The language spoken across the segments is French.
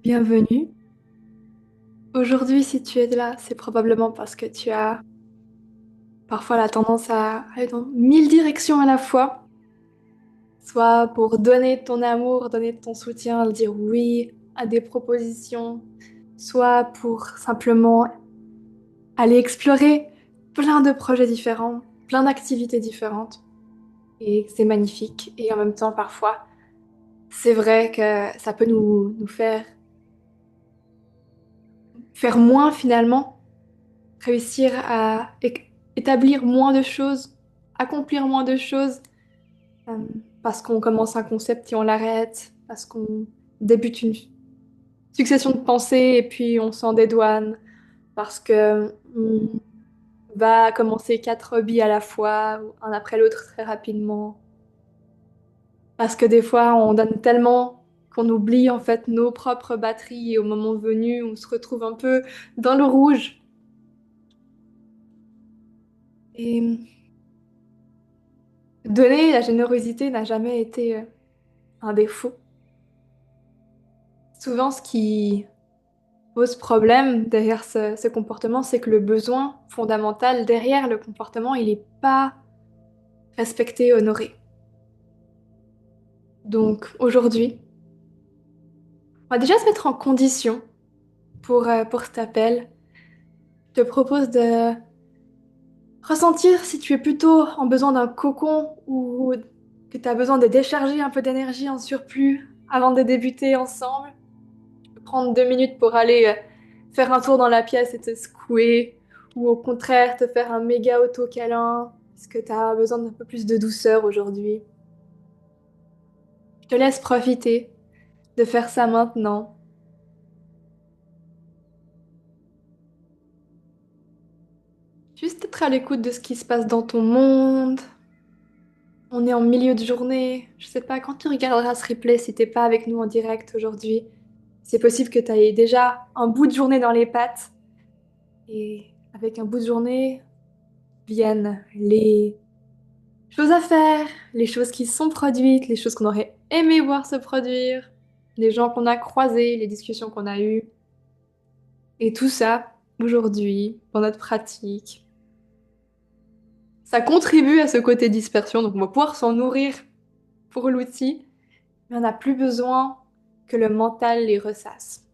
Bienvenue. Aujourd'hui, si tu es là, c'est probablement parce que tu as parfois la tendance à aller dans mille directions à la fois, soit pour donner ton amour, donner ton soutien, dire oui à des propositions, soit pour simplement aller explorer plein de projets différents, plein d'activités différentes. Et c'est magnifique. Et en même temps, parfois, c'est vrai que ça peut nous faire moins finalement réussir à établir moins de choses, accomplir moins de choses, euh, parce qu'on commence un concept et on l'arrête, parce qu'on débute une succession de pensées et puis on s'en dédouane, parce que on va commencer quatre hobbies à la fois, un après l'autre très rapidement, parce que des fois on donne tellement qu'on oublie en fait nos propres batteries et au moment venu on se retrouve un peu dans le rouge. Et donner la générosité n'a jamais été un défaut. Souvent, ce qui pose problème derrière ce comportement, c'est que le besoin fondamental derrière le comportement, il n'est pas respecté, honoré. Donc aujourd'hui, on va déjà se mettre en condition pour cet appel. Je te propose de ressentir si tu es plutôt en besoin d'un cocon ou que tu as besoin de décharger un peu d'énergie en surplus avant de débuter ensemble. Prendre 2 minutes pour aller faire un tour dans la pièce et te secouer, ou au contraire te faire un méga auto-câlin, parce que tu as besoin d'un peu plus de douceur aujourd'hui. Je te laisse profiter de faire ça maintenant. Juste être à l'écoute de ce qui se passe dans ton monde. On est en milieu de journée. Je sais pas, quand tu regarderas ce replay, si t'es pas avec nous en direct aujourd'hui, c'est possible que tu aies déjà un bout de journée dans les pattes. Et avec un bout de journée viennent les choses à faire, les choses qui sont produites, les choses qu'on aurait aimé voir se produire, les gens qu'on a croisés, les discussions qu'on a eues. Et tout ça, aujourd'hui, dans notre pratique, ça contribue à ce côté dispersion, donc on va pouvoir s'en nourrir pour l'outil, mais on n'a plus besoin que le mental les ressasse.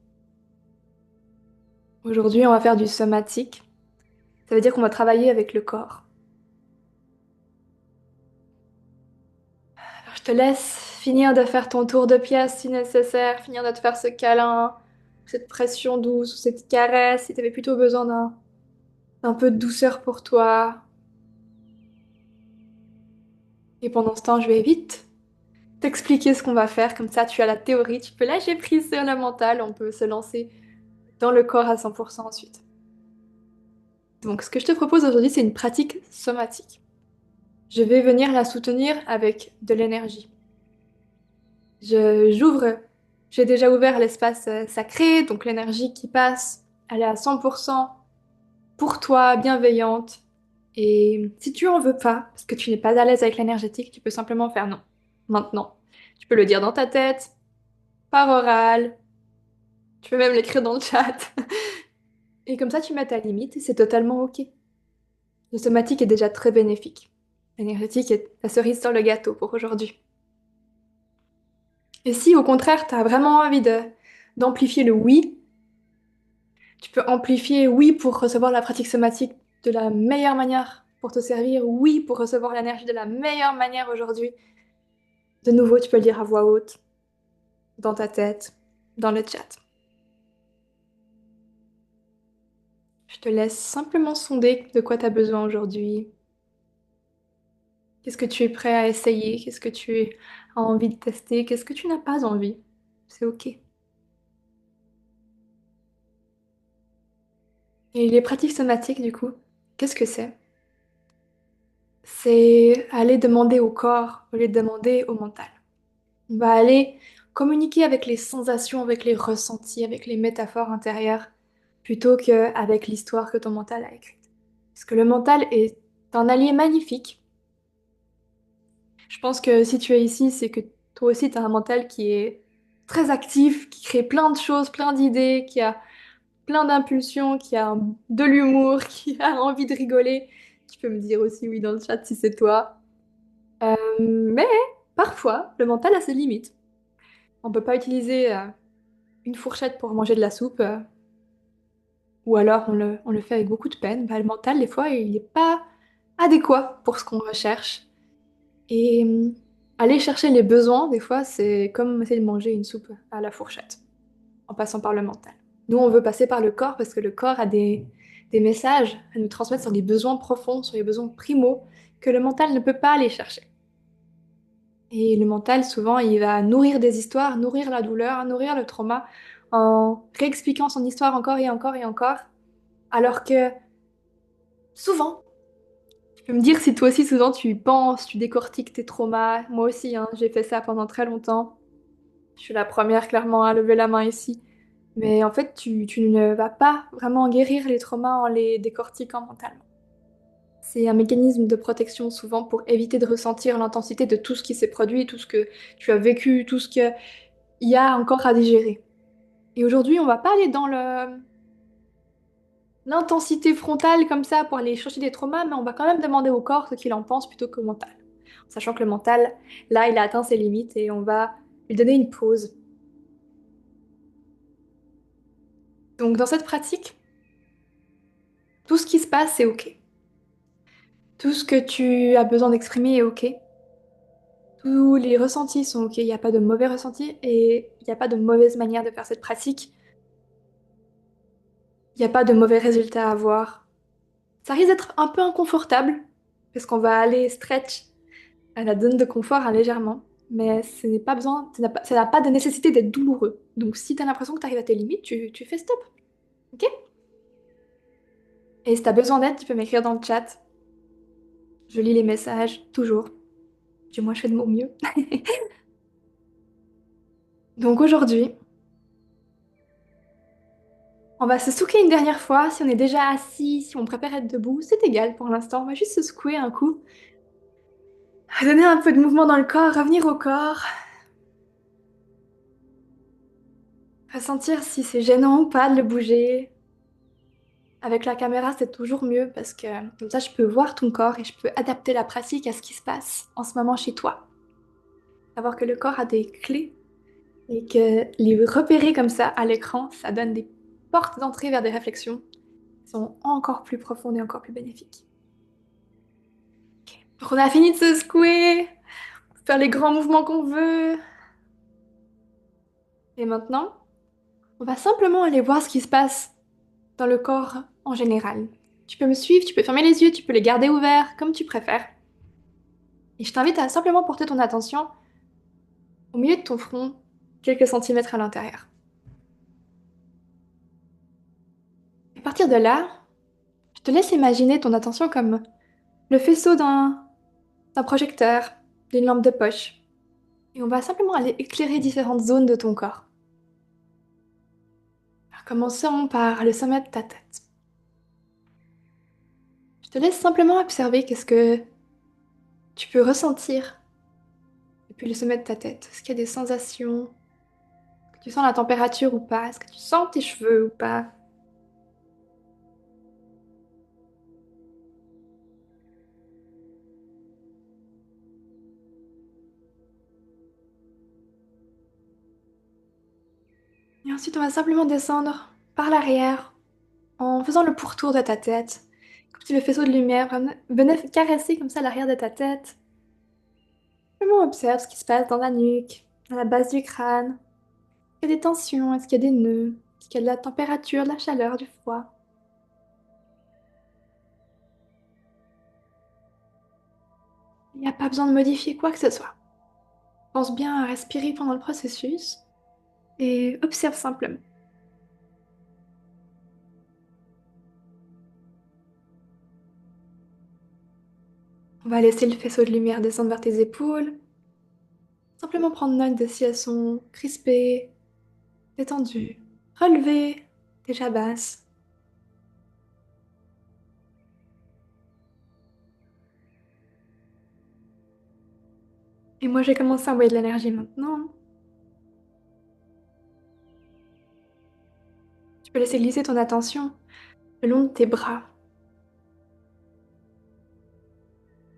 Aujourd'hui, on va faire du somatique. Ça veut dire qu'on va travailler avec le corps. Alors, je te laisse finir de faire ton tour de pièce si nécessaire, finir de te faire ce câlin, cette pression douce, ou cette caresse, si tu avais plutôt besoin d'un peu de douceur pour toi. Et pendant ce temps, je vais vite t'expliquer ce qu'on va faire, comme ça tu as la théorie, tu peux lâcher prise sur le mental, on peut se lancer dans le corps à 100% ensuite. Donc ce que je te propose aujourd'hui, c'est une pratique somatique. Je vais venir la soutenir avec de l'énergie. J'ouvre, j'ai déjà ouvert l'espace sacré, donc l'énergie qui passe, elle est à 100% pour toi, bienveillante. Et si tu en veux pas, parce que tu n'es pas à l'aise avec l'énergétique, tu peux simplement faire non. Maintenant. Tu peux le dire dans ta tête, par oral, tu peux même l'écrire dans le chat. Et comme ça, tu mets ta limite et c'est totalement OK. Le somatique est déjà très bénéfique. L'énergétique est la cerise sur le gâteau pour aujourd'hui. Et si au contraire, tu as vraiment envie d'amplifier le oui, tu peux amplifier oui pour recevoir la pratique somatique de la meilleure manière pour te servir, oui pour recevoir l'énergie de la meilleure manière aujourd'hui. De nouveau, tu peux le dire à voix haute, dans ta tête, dans le chat. Je te laisse simplement sonder de quoi tu as besoin aujourd'hui. Qu'est-ce que tu es prêt à essayer? Qu'est-ce que tu as envie de tester? Qu'est-ce que tu n'as pas envie? C'est OK. Et les pratiques somatiques, du coup, qu'est-ce que c'est? C'est aller demander au corps au lieu de demander au mental. On va aller communiquer avec les sensations, avec les ressentis, avec les métaphores intérieures, plutôt qu'avec l'histoire que ton mental a écrite. Parce que le mental est un allié magnifique. Je pense que si tu es ici, c'est que toi aussi, tu as un mental qui est très actif, qui crée plein de choses, plein d'idées, qui a plein d'impulsions, qui a de l'humour, qui a envie de rigoler. Tu peux me dire aussi oui dans le chat si c'est toi. Mais parfois, le mental a ses limites. On peut pas utiliser une fourchette pour manger de la soupe, ou alors on le fait avec beaucoup de peine. Bah, le mental, des fois, il n'est pas adéquat pour ce qu'on recherche. Et aller chercher les besoins, des fois, c'est comme essayer de manger une soupe à la fourchette, en passant par le mental. Nous, on veut passer par le corps parce que le corps a des messages à nous transmettre sur des besoins profonds, sur les besoins primaux que le mental ne peut pas aller chercher. Et le mental, souvent, il va nourrir des histoires, nourrir la douleur, nourrir le trauma, en réexpliquant son histoire encore et encore et encore. Alors que souvent, tu peux me dire si toi aussi, souvent, tu y penses, tu décortiques tes traumas. Moi aussi, hein, j'ai fait ça pendant très longtemps. Je suis la première, clairement, à lever la main ici. Mais en fait, tu ne vas pas vraiment guérir les traumas en les décortiquant mentalement. C'est un mécanisme de protection souvent pour éviter de ressentir l'intensité de tout ce qui s'est produit, tout ce que tu as vécu, tout ce qu'il y a encore à digérer. Et aujourd'hui, on va pas aller dans l'intensité frontale comme ça pour aller chercher des traumas, mais on va quand même demander au corps ce qu'il en pense plutôt qu'au mental. Sachant que le mental, là, il a atteint ses limites et on va lui donner une pause. Donc dans cette pratique, tout ce qui se passe, c'est OK. Tout ce que tu as besoin d'exprimer est OK. Tous les ressentis sont OK. Il n'y a pas de mauvais ressentis et il n'y a pas de mauvaise manière de faire cette pratique. Il n'y a pas de mauvais résultats à avoir. Ça risque d'être un peu inconfortable parce qu'on va aller stretch à la zone de confort hein, légèrement. Mais ce n'est pas besoin, ça n'a pas de nécessité d'être douloureux. Donc si tu as l'impression que tu arrives à tes limites, tu fais stop. OK? Et si tu as besoin d'aide, tu peux m'écrire dans le chat. Je lis les messages, toujours. Du moins, je fais de mon mieux. Donc aujourd'hui, on va se secouer une dernière fois. Si on est déjà assis, si on préfère être debout, c'est égal pour l'instant. On va juste se secouer un coup. Donner un peu de mouvement dans le corps, revenir au corps. Ressentir si c'est gênant ou pas de le bouger. Avec la caméra, c'est toujours mieux parce que comme ça, je peux voir ton corps et je peux adapter la pratique à ce qui se passe en ce moment chez toi. Savoir que le corps a des clés et que les repérer comme ça à l'écran, ça donne des portes d'entrée vers des réflexions qui sont encore plus profondes et encore plus bénéfiques. Donc on a fini de se secouer, faire les grands mouvements qu'on veut. Et maintenant, on va simplement aller voir ce qui se passe dans le corps en général. Tu peux me suivre, tu peux fermer les yeux, tu peux les garder ouverts, comme tu préfères. Et je t'invite à simplement porter ton attention au milieu de ton front, quelques centimètres à l'intérieur. À partir de là, je te laisse imaginer ton attention comme le faisceau d'un projecteur, d'une lampe de poche. Et on va simplement aller éclairer différentes zones de ton corps. Alors, commençons par le sommet de ta tête. Je te laisse simplement observer qu'est-ce que tu peux ressentir depuis le sommet de ta tête. Est-ce qu'il y a des sensations? Est-ce que tu sens la température ou pas? Est-ce que tu sens tes cheveux ou pas? Et ensuite, on va simplement descendre par l'arrière en faisant le pourtour de ta tête. Comme si le faisceau de lumière venait caresser comme ça l'arrière de ta tête. Vraiment observe ce qui se passe dans la nuque, à la base du crâne. Est-ce qu'il y a des tensions? Est-ce qu'il y a des nœuds? Est-ce qu'il y a de la température, de la chaleur, du froid? Il n'y a pas besoin de modifier quoi que ce soit. Pense bien à respirer pendant le processus et observe simplement. On va laisser le faisceau de lumière descendre vers tes épaules. Simplement prendre note de si elles sont crispées, détendues, relevées, déjà basses. Et moi, j'ai commencé à envoyer de l'énergie maintenant. Tu peux laisser glisser ton attention le long de tes bras.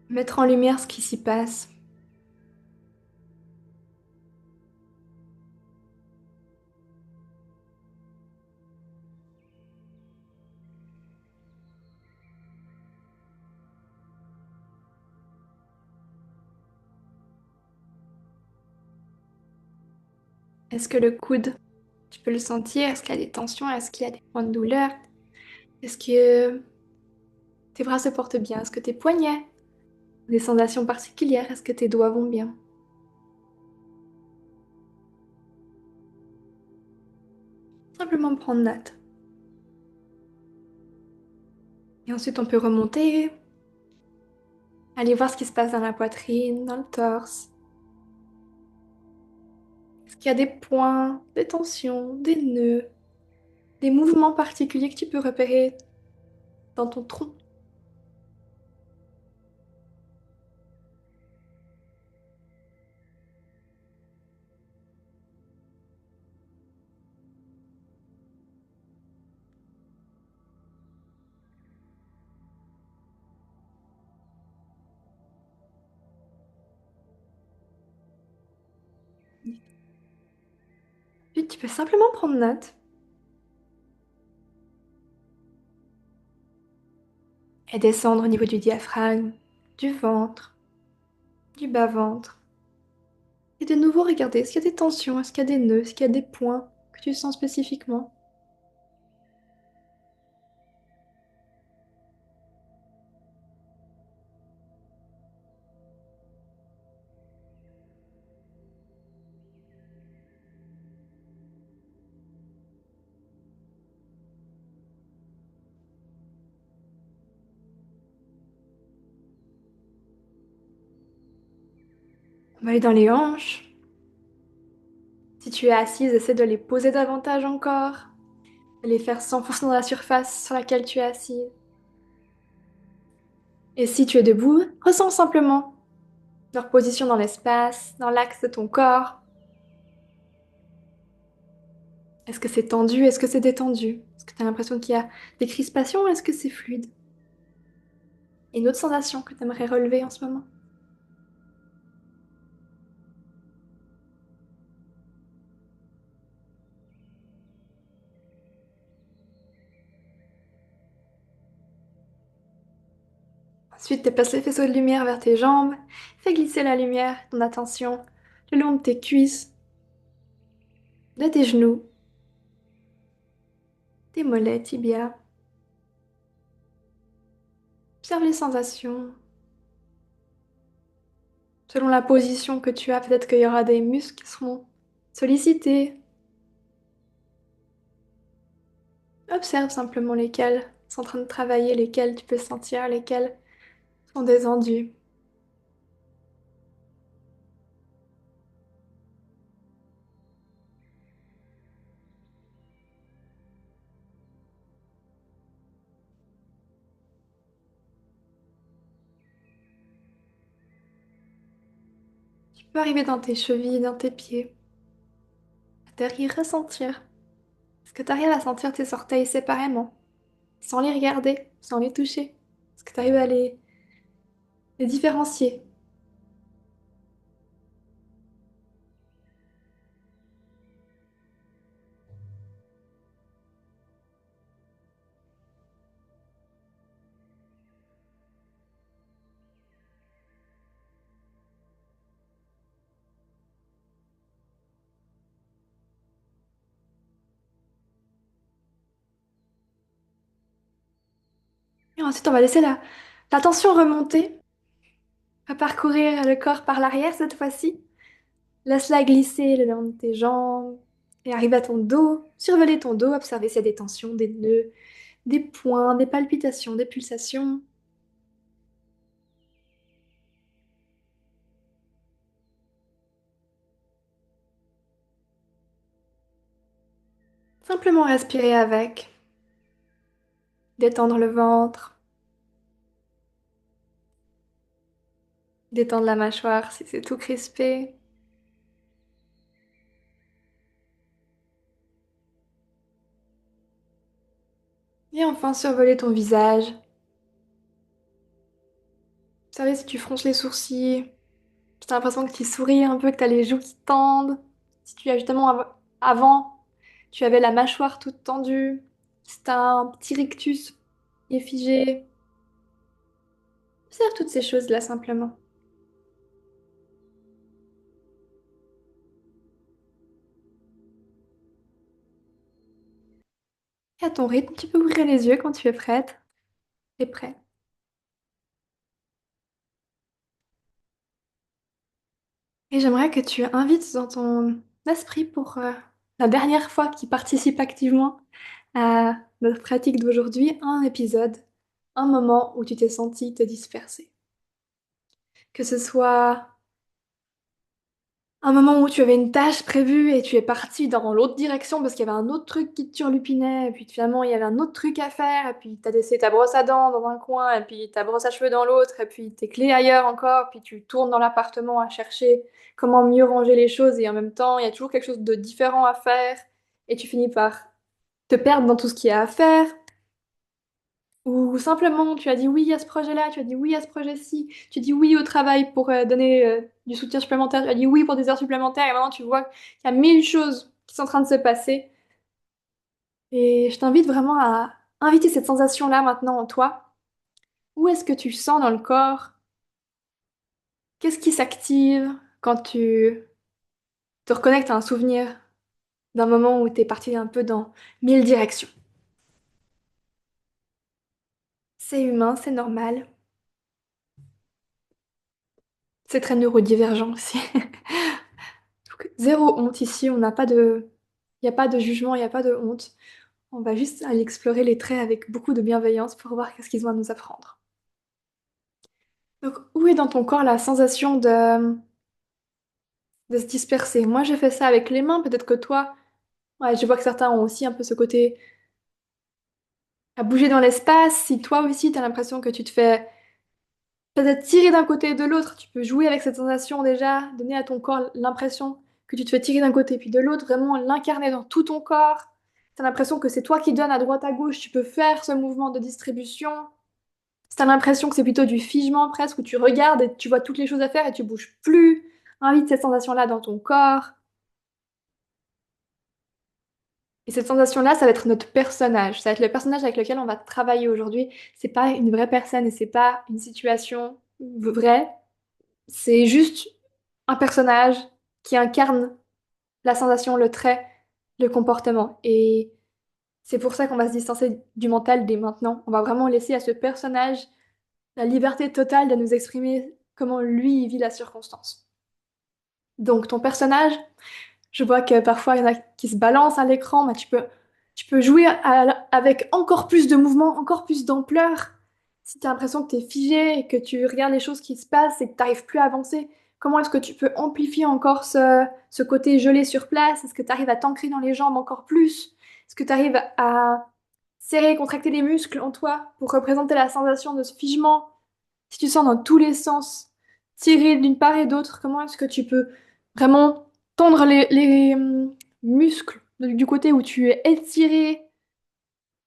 Mettre en lumière ce qui s'y passe. Est-ce que le coude, tu peux le sentir? Est-ce qu'il y a des tensions? Est-ce qu'il y a des points de douleur? Est-ce que tes bras se portent bien? Est-ce que tes poignets ont des sensations particulières? Est-ce que tes doigts vont bien? Simplement prendre note. Et ensuite, on peut remonter, aller voir ce qui se passe dans la poitrine, dans le torse. Est-ce qu'il y a des points, des tensions, des nœuds, des mouvements particuliers que tu peux repérer dans ton tronc? Puis tu peux simplement prendre note et descendre au niveau du diaphragme, du ventre, du bas-ventre. Et de nouveau regarder, est-ce qu'il y a des tensions, est-ce qu'il y a des nœuds, est-ce qu'il y a des points que tu sens spécifiquement? On va aller dans les hanches. Si tu es assise, essaie de les poser davantage encore, de les faire 100% dans la surface sur laquelle tu es assise. Et si tu es debout, ressens simplement leur position dans l'espace, dans l'axe de ton corps. Est-ce que c'est tendu? Est-ce que c'est détendu? Est-ce que tu as l'impression qu'il y a des crispations? Est-ce que c'est fluide? Et une autre sensation que tu aimerais relever en ce moment? Ensuite, déplace les faisceaux de lumière vers tes jambes. Fais glisser la lumière, ton attention, le long de tes cuisses, de tes genoux, tes mollets, tibias. Observe les sensations. Selon la position que tu as, peut-être qu'il y aura des muscles qui seront sollicités. Observe simplement lesquels sont en train de travailler, lesquels tu peux sentir, lesquels sont détendus. Tu peux arriver dans tes chevilles, dans tes pieds, atterrir, ressentir. Est-ce que tu arrives à sentir tes orteils séparément, sans les regarder, sans les toucher? Est-ce que tu arrives à les différencier? Et ensuite, on va laisser la tension remonter, à parcourir le corps par l'arrière cette fois-ci. Laisse-la glisser le long de tes jambes et arrive à ton dos. Surveiller ton dos, observer s'il y a des tensions, des nœuds, des points, des palpitations, des pulsations. Simplement respirer avec, détendre le ventre, détendre la mâchoire si c'est tout crispé. Et enfin survoler ton visage. Vous savez, si tu fronces les sourcils, si t'as l'impression que tu souris un peu, que t'as les joues qui tendent. Si tu as justement avant, tu avais la mâchoire toute tendue. Si t'as un petit rictus qui est figé. Observe toutes ces choses-là simplement. Et à ton rythme, tu peux ouvrir les yeux quand tu es prête et prêt. Et j'aimerais que tu invites dans ton esprit pour la dernière fois qui participe activement à notre pratique d'aujourd'hui un épisode, un moment où tu t'es senti te disperser. Que ce soit un moment où tu avais une tâche prévue et tu es parti dans l'autre direction parce qu'il y avait un autre truc qui te turlupinait, et puis finalement il y avait un autre truc à faire, et puis tu as laissé ta brosse à dents dans un coin, et puis ta brosse à cheveux dans l'autre, et puis tes clés ailleurs encore, puis tu tournes dans l'appartement à chercher comment mieux ranger les choses, et en même temps il y a toujours quelque chose de différent à faire, et tu finis par te perdre dans tout ce qu'il y a à faire. Ou simplement, tu as dit oui à ce projet-là, tu as dit oui à ce projet-ci, tu dis oui au travail pour donner du soutien supplémentaire, tu as dit oui pour des heures supplémentaires, et maintenant tu vois qu'il y a mille choses qui sont en train de se passer. Et je t'invite vraiment à inviter cette sensation-là maintenant en toi. Où est-ce que tu sens dans le corps? Qu'est-ce qui s'active quand tu te reconnectes à un souvenir d'un moment où tu es parti un peu dans mille directions? C'est humain, c'est normal. C'est très neurodivergent aussi. Donc, zéro honte ici, on n'a pas de... Il n'y a pas de jugement, il n'y a pas de honte. On va juste aller explorer les traits avec beaucoup de bienveillance pour voir qu'est-ce qu'ils ont à nous apprendre. Donc, où est dans ton corps la sensation de se disperser? Moi, j'ai fait ça avec les mains, peut-être que toi, ouais, je vois que certains ont aussi un peu ce côté à bouger dans l'espace. Si toi aussi, tu as l'impression que tu te fais peut-être tirer d'un côté et de l'autre, tu peux jouer avec cette sensation déjà, donner à ton corps l'impression que tu te fais tirer d'un côté puis de l'autre, vraiment l'incarner dans tout ton corps. Tu as l'impression que c'est toi qui donnes à droite à gauche, tu peux faire ce mouvement de distribution. Si t'as l'impression que c'est plutôt du figement presque, où tu regardes et tu vois toutes les choses à faire et tu bouges plus, invite cette sensation-là dans ton corps. Et cette sensation-là, ça va être notre personnage. Ça va être le personnage avec lequel on va travailler aujourd'hui. C'est pas une vraie personne et c'est pas une situation vraie. C'est juste un personnage qui incarne la sensation, le trait, le comportement. Et c'est pour ça qu'on va se distancer du mental dès maintenant. On va vraiment laisser à ce personnage la liberté totale de nous exprimer comment lui il vit la circonstance. Donc ton personnage, je vois que parfois il y en a qui se balancent à l'écran, mais tu peux jouer avec encore plus de mouvement, encore plus d'ampleur. Si tu as l'impression que tu es figé et que tu regardes les choses qui se passent et que tu n'arrives plus à avancer, comment est-ce que tu peux amplifier encore ce côté gelé sur place? Est-ce que tu arrives à t'ancrer dans les jambes encore plus? Est-ce que tu arrives à serrer et contracter les muscles en toi pour représenter la sensation de ce figement? Si tu sens dans tous les sens, tirer d'une part et d'autre, comment est-ce que tu peux vraiment tendre les muscles du côté où tu es étiré,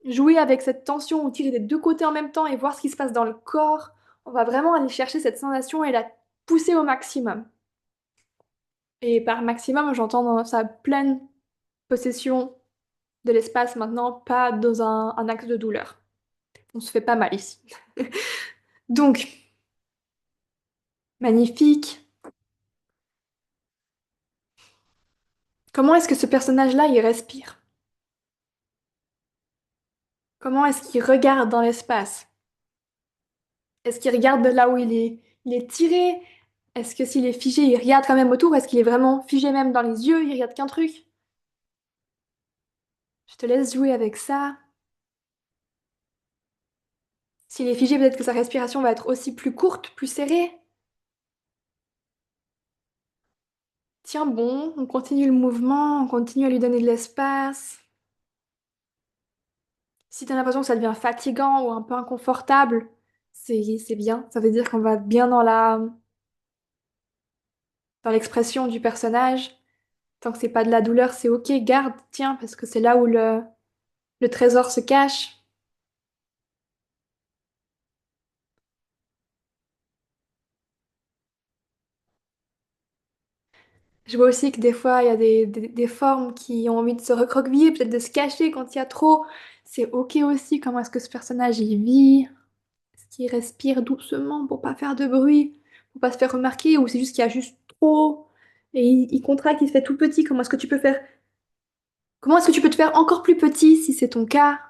jouer avec cette tension ou tirer des deux côtés en même temps et voir ce qui se passe dans le corps. On va vraiment aller chercher cette sensation et la pousser au maximum. Et par maximum, j'entends dans sa pleine possession de l'espace maintenant, pas dans un axe de douleur. On se fait pas mal ici. Donc, magnifique. Comment est-ce que ce personnage-là, il respire? Comment est-ce qu'il regarde dans l'espace? Est-ce qu'il regarde de là où il est tiré? Est-ce que s'il est figé, il regarde quand même autour? Est-ce qu'il est vraiment figé même dans les yeux? Il regarde qu'un truc? Je te laisse jouer avec ça. S'il est figé, peut-être que sa respiration va être aussi plus courte, plus serrée. Tiens bon, on continue le mouvement, on continue à lui donner de l'espace. Si t'as l'impression que ça devient fatigant ou un peu inconfortable, c'est bien. Ça veut dire qu'on va bien dans l'expression du personnage. Tant que c'est pas de la douleur, c'est ok, garde, tiens, parce que c'est là où le trésor se cache. Je vois aussi que des fois, il y a des formes qui ont envie de se recroqueviller, peut-être de se cacher quand il y a trop. C'est ok aussi, comment est-ce que ce personnage il vit? Est-ce qu'il respire doucement pour pas faire de bruit, pour pas se faire remarquer, ou c'est juste qu'il y a juste trop et il contracte, il se fait tout petit. Comment est-ce que tu peux faire? Comment est-ce que tu peux te faire encore plus petit si c'est ton cas?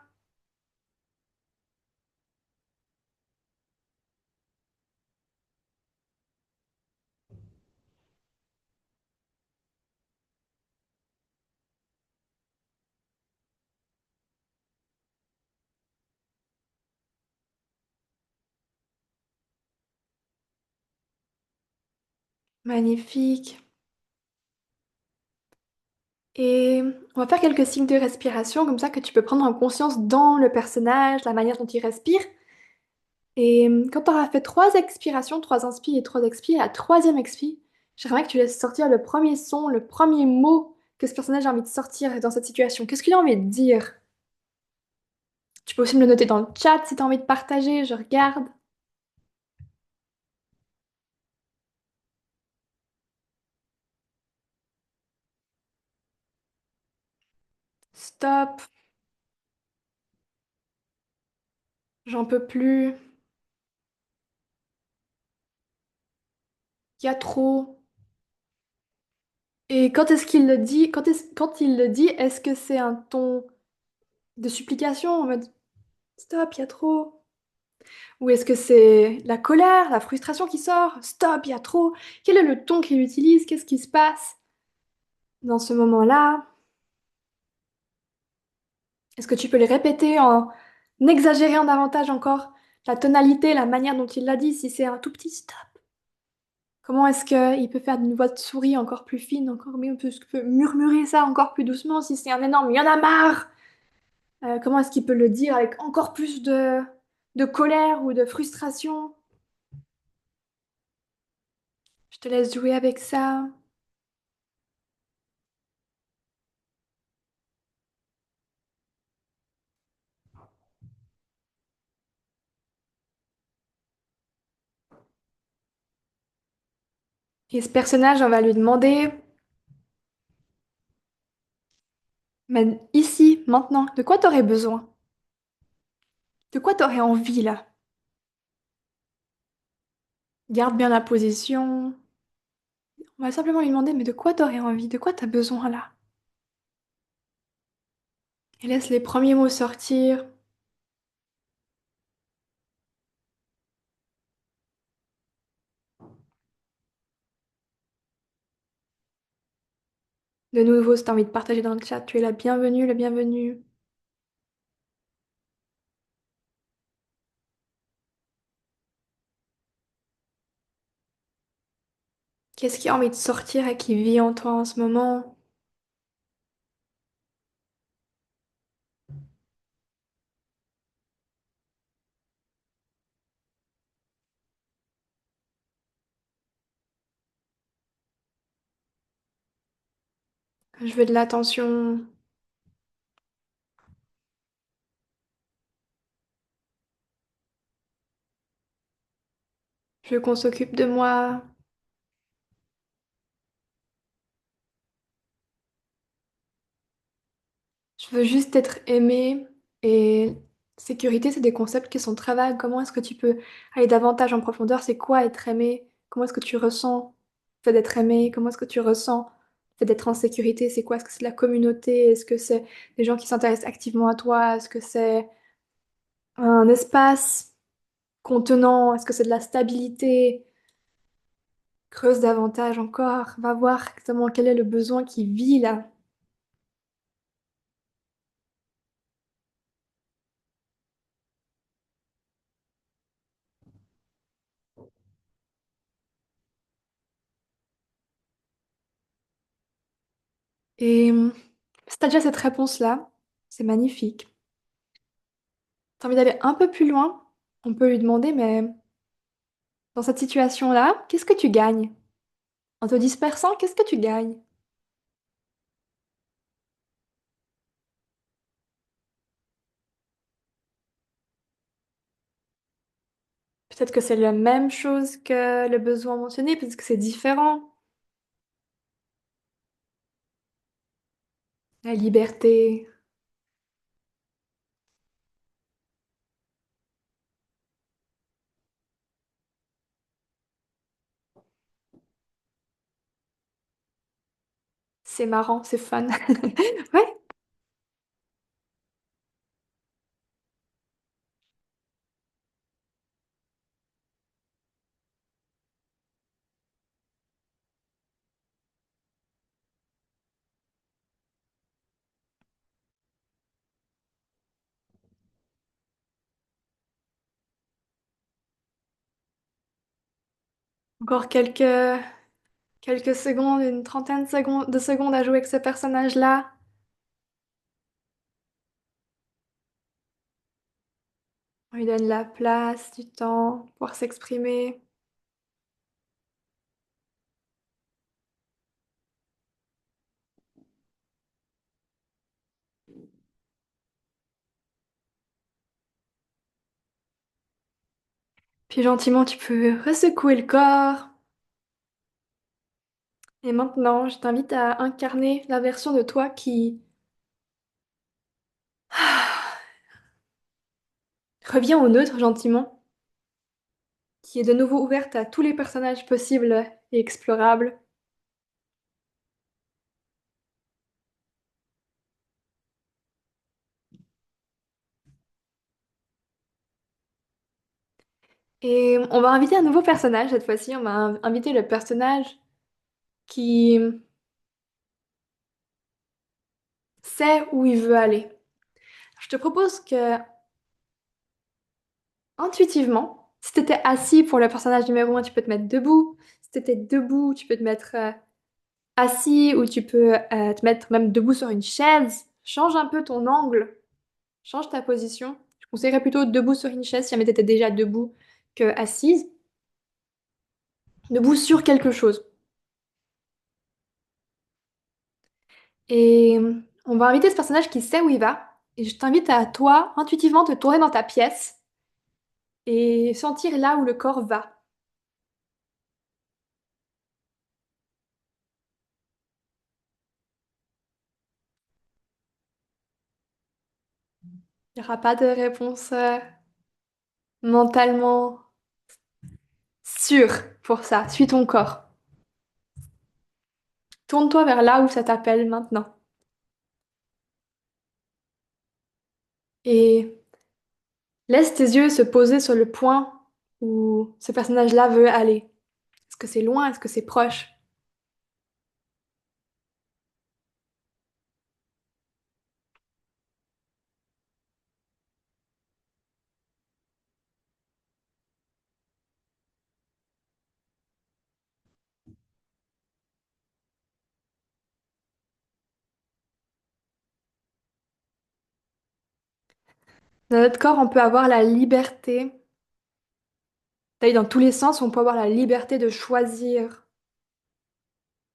Magnifique. Et on va faire quelques signes de respiration, comme ça que tu peux prendre en conscience dans le personnage, la manière dont il respire. Et quand tu auras fait trois expirations, trois inspires et trois expires, la troisième expire, j'aimerais que tu laisses sortir le premier son, le premier mot que ce personnage a envie de sortir dans cette situation. Qu'est-ce qu'il a envie de dire? Tu peux aussi me le noter dans le chat si tu as envie de partager, je regarde. Stop, j'en peux plus, il y a trop. Et quand est-ce qu'il le dit? Quand il le dit, est-ce que c'est un ton de supplication en mode stop, il y a trop? Ou est-ce que c'est la colère, la frustration qui sort? Stop, il y a trop. Quel est le ton qu'il utilise? Qu'est-ce qui se passe dans ce moment-là? Est-ce que tu peux les répéter en exagérant davantage encore la tonalité, la manière dont il l'a dit, si c'est un tout petit stop? Comment est-ce qu'il peut faire une voix de souris encore plus fine, encore mieux, est-ce qu'il peut murmurer ça encore plus doucement si c'est un énorme «Il y en a marre!» Comment est-ce qu'il peut le dire avec encore plus de colère ou de frustration? Je te laisse jouer avec ça. Et ce personnage, on va lui demander, mais ici, maintenant, de quoi t'aurais besoin? De quoi t'aurais envie là? Garde bien la position. On va simplement lui demander, mais de quoi t'aurais envie? De quoi t'as besoin là? Et laisse les premiers mots sortir. De nouveau, si t'as envie de partager dans le chat, tu es la bienvenue, le bienvenu. Qu'est-ce qui a envie de sortir et qui vit en toi en ce moment? Je veux de l'attention. Je veux qu'on s'occupe de moi. Je veux juste être aimée. Et sécurité, c'est des concepts qui sont très vagues. Comment est-ce que tu peux aller davantage en profondeur? C'est quoi être aimé? Comment est-ce que tu ressens le fait d'être aimé? Comment est-ce que tu ressens le fait d'être en sécurité? C'est quoi? Est-ce que c'est de la communauté? Est-ce que c'est des gens qui s'intéressent activement à toi? Est-ce que c'est un espace contenant? Est-ce que c'est de la stabilité? Creuse davantage encore. Va voir exactement quel est le besoin qui vit là. Et si t'as déjà cette réponse-là, c'est magnifique. T'as envie d'aller un peu plus loin? On peut lui demander, mais dans cette situation-là, qu'est-ce que tu gagnes? En te dispersant, qu'est-ce que tu gagnes? Peut-être que c'est la même chose que le besoin mentionné, peut-être que c'est différent. La liberté, c'est marrant, c'est fun. Ouais, encore quelques secondes, une trentaine de secondes à jouer avec ce personnage-là. On lui donne la place, du temps, pour pouvoir s'exprimer. Puis gentiment, tu peux ressecouer le corps. Et maintenant, je t'invite à incarner la version de toi qui revient au neutre gentiment, qui est de nouveau ouverte à tous les personnages possibles et explorables. Et on va inviter un nouveau personnage cette fois-ci. On va inviter le personnage qui sait où il veut aller. Je te propose que, intuitivement, si tu étais assis pour le personnage numéro un, tu peux te mettre debout. Si tu étais debout, tu peux te mettre assis ou tu peux te mettre même debout sur une chaise. Change un peu ton angle, change ta position. Je conseillerais plutôt debout sur une chaise si jamais tu étais déjà debout que assise. Debout sur quelque chose. Et on va inviter ce personnage qui sait où il va. Et je t'invite à toi, intuitivement, te tourner dans ta pièce et sentir là où le corps va. Il n'y aura pas de réponse mentalement sûre pour ça. Suis ton corps. Tourne-toi vers là où ça t'appelle maintenant. Et laisse tes yeux se poser sur le point où ce personnage-là veut aller. Est-ce que c'est loin? Est-ce que c'est proche? Dans notre corps, on peut avoir la liberté d'aller dans tous les sens, on peut avoir la liberté de choisir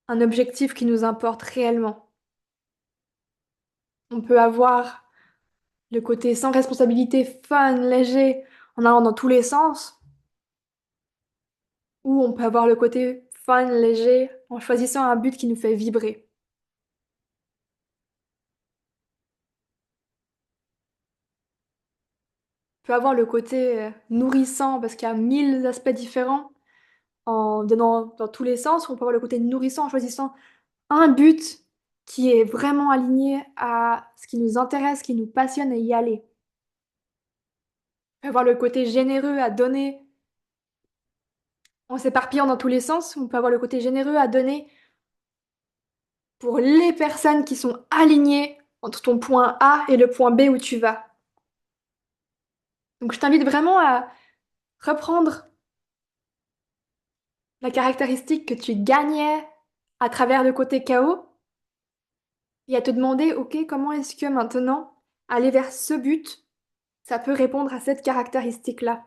un objectif qui nous importe réellement. On peut avoir le côté sans responsabilité, fun, léger, en allant dans tous les sens, ou on peut avoir le côté fun, léger, en choisissant un but qui nous fait vibrer. On peut avoir le côté nourrissant, parce qu'il y a mille aspects différents, en donnant dans tous les sens, ou on peut avoir le côté nourrissant en choisissant un but qui est vraiment aligné à ce qui nous intéresse, ce qui nous passionne et y aller. On peut avoir le côté généreux à donner en s'éparpillant dans tous les sens. On peut avoir le côté généreux à donner pour les personnes qui sont alignées entre ton point A et le point B où tu vas. Donc je t'invite vraiment à reprendre la caractéristique que tu gagnais à travers le côté chaos et à te demander, ok, comment est-ce que maintenant, aller vers ce but, ça peut répondre à cette caractéristique-là.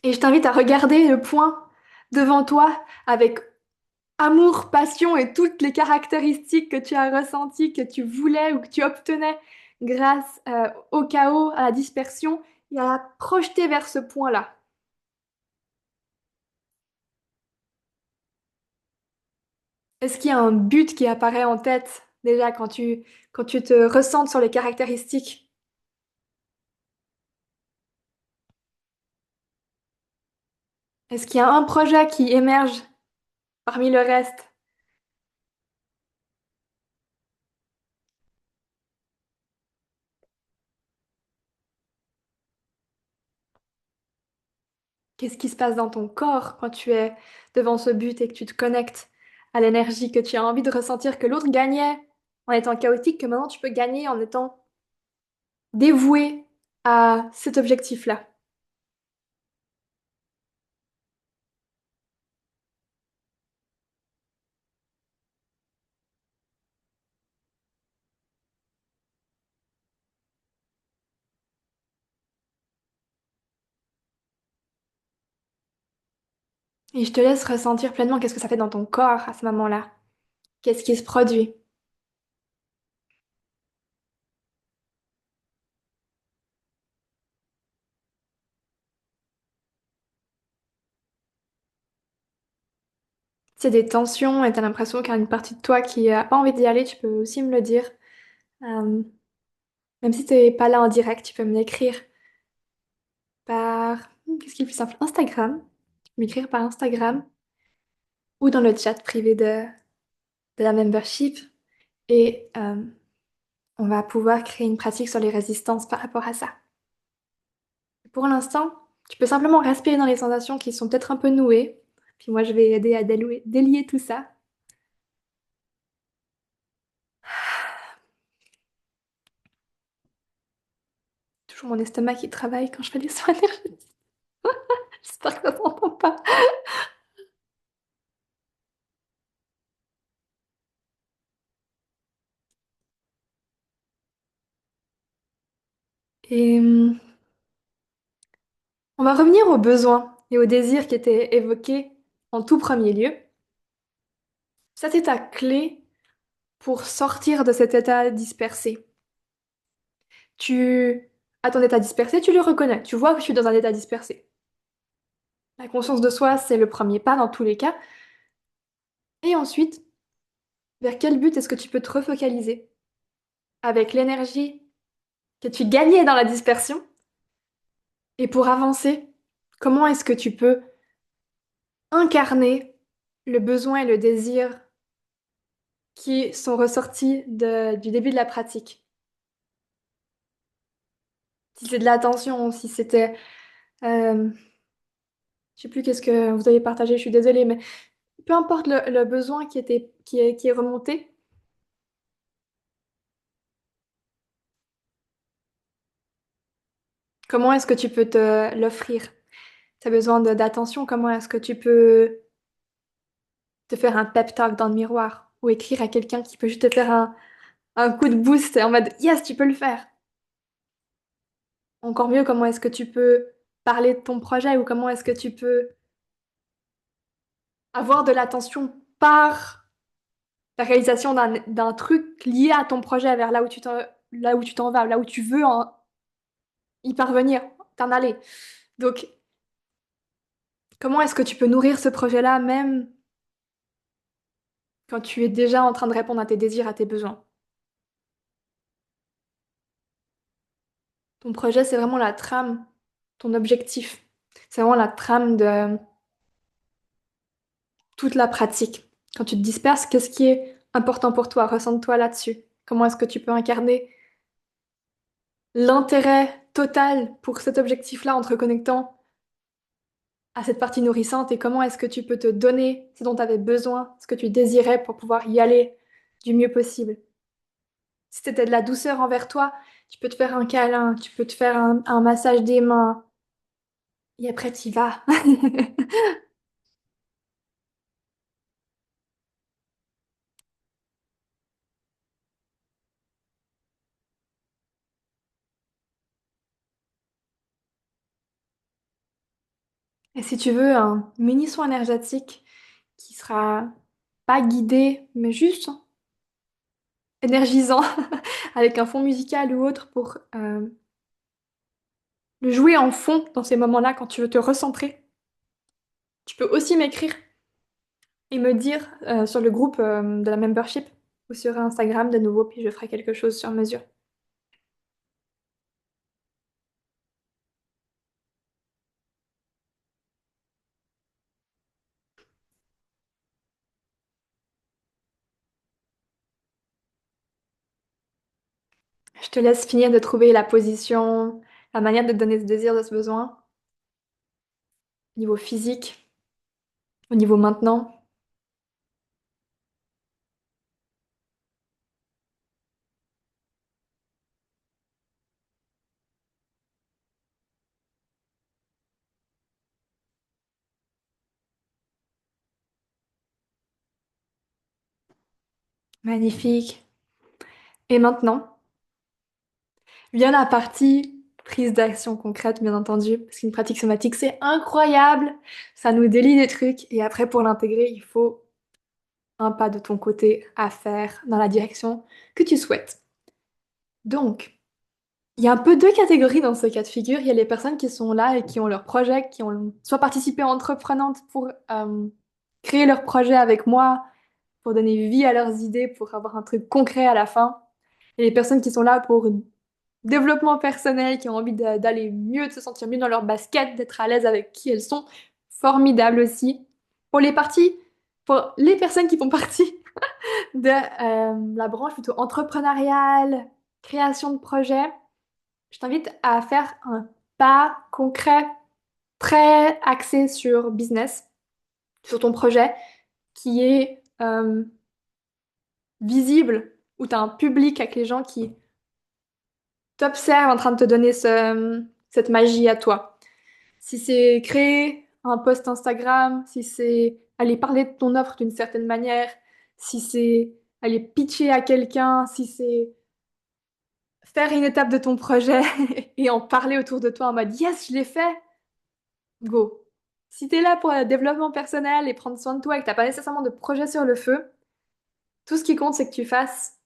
Et je t'invite à regarder le point devant toi avec amour, passion et toutes les caractéristiques que tu as ressenties, que tu voulais ou que tu obtenais grâce au chaos, à la dispersion, et à la projeter vers ce point-là. Est-ce qu'il y a un but qui apparaît en tête déjà quand tu te ressentes sur les caractéristiques? Est-ce qu'il y a un projet qui émerge parmi le reste? Qu'est-ce qui se passe dans ton corps quand tu es devant ce but et que tu te connectes à l'énergie que tu as envie de ressentir que l'autre gagnait en étant chaotique, que maintenant tu peux gagner en étant dévoué à cet objectif-là? Et je te laisse ressentir pleinement qu'est-ce que ça fait dans ton corps à ce moment-là. Qu'est-ce qui se produit? C'est des tensions et t'as l'impression qu'il y a une partie de toi qui a pas envie d'y aller, tu peux aussi me le dire. Euh, Même si t'es pas là en direct, tu peux me l'écrire par... Qu'est-ce qui est le plus simple? Instagram. Tu peux m'écrire par Instagram ou dans le chat privé de la membership. Et on va pouvoir créer une pratique sur les résistances par rapport à ça. Pour l'instant, tu peux simplement respirer dans les sensations qui sont peut-être un peu nouées. Puis moi, je vais aider à délier tout ça. Toujours mon estomac qui travaille quand je fais des soins énergétiques. J'espère que ça s'entend pas. Et on va revenir aux besoins et aux désirs qui étaient évoqués en tout premier lieu. Ça, c'est ta clé pour sortir de cet état dispersé. Tu, à ton état dispersé, tu le reconnais. Tu vois que je suis dans un état dispersé. La conscience de soi, c'est le premier pas dans tous les cas. Et ensuite, vers quel but est-ce que tu peux te refocaliser avec l'énergie que tu gagnais dans la dispersion? Et pour avancer, comment est-ce que tu peux incarner le besoin et le désir qui sont ressortis du début de la pratique? Si c'est de l'attention, si c'était... je sais plus qu'est-ce que vous avez partagé, je suis désolée, mais peu importe le besoin qui est remonté, comment est-ce que tu peux te l'offrir? Tu as besoin d'attention, comment est-ce que tu peux te faire un pep talk dans le miroir ou écrire à quelqu'un qui peut juste te faire un coup de boost en mode yes, tu peux le faire. Encore mieux, comment est-ce que tu peux parler de ton projet ou comment est-ce que tu peux avoir de l'attention par la réalisation d'un truc lié à ton projet vers là où tu t'en vas, là où tu veux y parvenir, t'en aller. Donc, comment est-ce que tu peux nourrir ce projet-là même quand tu es déjà en train de répondre à tes désirs, à tes besoins? Ton projet, c'est vraiment la trame, ton objectif. C'est vraiment la trame de toute la pratique. Quand tu te disperses, qu'est-ce qui est important pour toi? Ressens-toi là-dessus. Comment est-ce que tu peux incarner l'intérêt total pour cet objectif-là en te reconnectant à cette partie nourrissante et comment est-ce que tu peux te donner ce dont tu avais besoin, ce que tu désirais pour pouvoir y aller du mieux possible. Si c'était de la douceur envers toi, tu peux te faire un câlin, tu peux te faire un massage des mains et après tu y vas. Et si tu veux un mini soin énergétique qui sera pas guidé, mais juste énergisant, avec un fond musical ou autre pour le jouer en fond dans ces moments-là quand tu veux te recentrer, tu peux aussi m'écrire et me dire sur le groupe de la membership ou sur Instagram de nouveau, puis je ferai quelque chose sur mesure. Je te laisse finir de trouver la position, la manière de te donner ce désir, de ce besoin, au niveau physique, au niveau maintenant. Magnifique. Et maintenant, vient la partie prise d'action concrète, bien entendu, parce qu'une pratique somatique, c'est incroyable. Ça nous délie des trucs. Et après, pour l'intégrer, il faut un pas de ton côté à faire dans la direction que tu souhaites. Donc, il y a un peu deux catégories dans ce cas de figure. Il y a les personnes qui sont là et qui ont leur projet, qui ont soit participé entreprenante pour créer leur projet avec moi, pour donner vie à leurs idées, pour avoir un truc concret à la fin. Et les personnes qui sont là pour développement personnel, qui ont envie d'aller mieux, de se sentir mieux dans leur basket, d'être à l'aise avec qui elles sont. Formidable aussi. Pour les parties, pour les personnes qui font partie de la branche plutôt entrepreneuriale, création de projet, je t'invite à faire un pas concret, très axé sur business, sur ton projet, qui est visible, où tu as un public avec les gens qui t'observent en train de te donner cette magie à toi. Si c'est créer un post Instagram, si c'est aller parler de ton offre d'une certaine manière, si c'est aller pitcher à quelqu'un, si c'est faire une étape de ton projet et en parler autour de toi en mode yes, je l'ai fait, go. Si t'es là pour le développement personnel et prendre soin de toi et que t'as pas nécessairement de projet sur le feu, tout ce qui compte c'est que tu fasses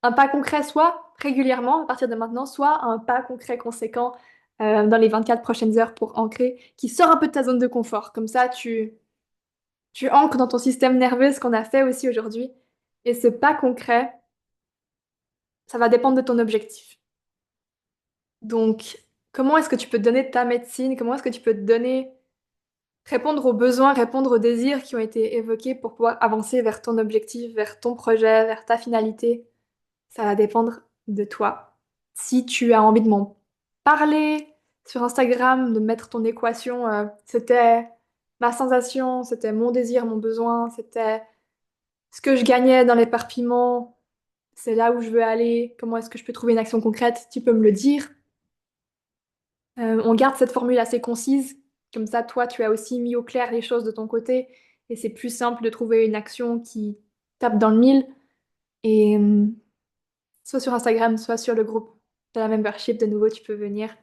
un pas concret, soit régulièrement à partir de maintenant, soit un pas concret conséquent dans les 24 prochaines heures pour ancrer, qui sort un peu de ta zone de confort. Comme ça, tu ancres dans ton système nerveux ce qu'on a fait aussi aujourd'hui. Et ce pas concret, ça va dépendre de ton objectif. Donc, comment est-ce que tu peux te donner ta médecine? Comment est-ce que tu peux te donner, répondre aux besoins, répondre aux désirs qui ont été évoqués pour pouvoir avancer vers ton objectif, vers ton projet, vers ta finalité? Ça va dépendre de toi. Si tu as envie de m'en parler sur Instagram, de mettre ton équation, c'était ma sensation, c'était mon désir, mon besoin, c'était ce que je gagnais dans l'éparpillement, c'est là où je veux aller, comment est-ce que je peux trouver une action concrète, tu peux me le dire. On garde cette formule assez concise, comme ça toi tu as aussi mis au clair les choses de ton côté et c'est plus simple de trouver une action qui tape dans le mille et soit sur Instagram, soit sur le groupe de la membership, de nouveau tu peux venir.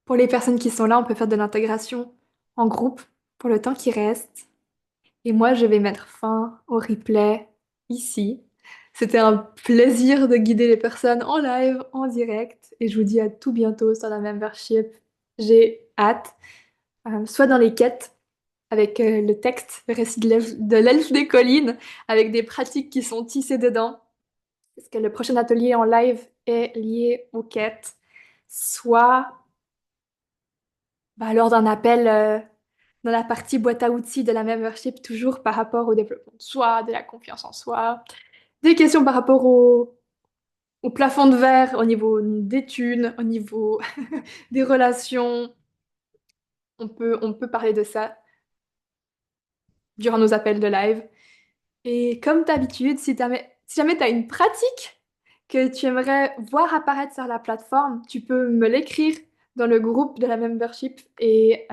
Pour les personnes qui sont là, on peut faire de l'intégration en groupe pour le temps qui reste. Et moi, je vais mettre fin au replay ici. C'était un plaisir de guider les personnes en live, en direct. Et je vous dis à tout bientôt sur la membership. J'ai hâte. Soit dans les quêtes, avec le texte, le récit de l'elfe des collines, avec des pratiques qui sont tissées dedans. Parce que le prochain atelier en live est lié aux quêtes. Soit lors d'un appel dans la partie boîte à outils de la membership, toujours par rapport au développement de soi, de la confiance en soi, des questions par rapport au plafond de verre, au niveau des thunes, au niveau des relations. On peut parler de ça durant nos appels de live. Et comme d'habitude, si jamais tu as une pratique que tu aimerais voir apparaître sur la plateforme, tu peux me l'écrire dans le groupe de la membership et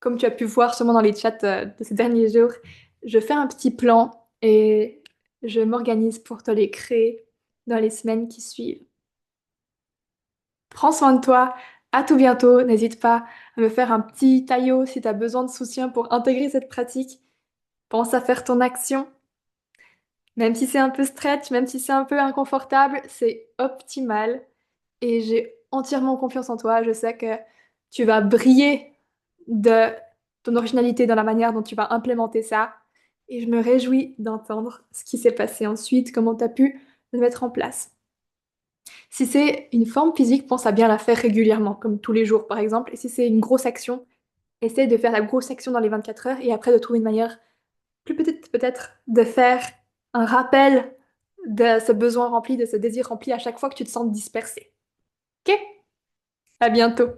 comme tu as pu voir sûrement dans les chats de ces derniers jours, je fais un petit plan et je m'organise pour te les créer dans les semaines qui suivent. Prends soin de toi, à tout bientôt. N'hésite pas à me faire un petit taillot si tu as besoin de soutien pour intégrer cette pratique. Pense à faire ton action. Même si c'est un peu stretch, même si c'est un peu inconfortable, c'est optimal. Et j'ai entièrement confiance en toi. Je sais que tu vas briller de ton originalité dans la manière dont tu vas implémenter ça. Et je me réjouis d'entendre ce qui s'est passé ensuite, comment tu as pu le mettre en place. Si c'est une forme physique, pense à bien la faire régulièrement, comme tous les jours par exemple. Et si c'est une grosse action, essaie de faire la grosse action dans les 24 heures et après de trouver une manière plus petite peut-être de faire un rappel de ce besoin rempli, de ce désir rempli à chaque fois que tu te sens dispersé. Ok? À bientôt.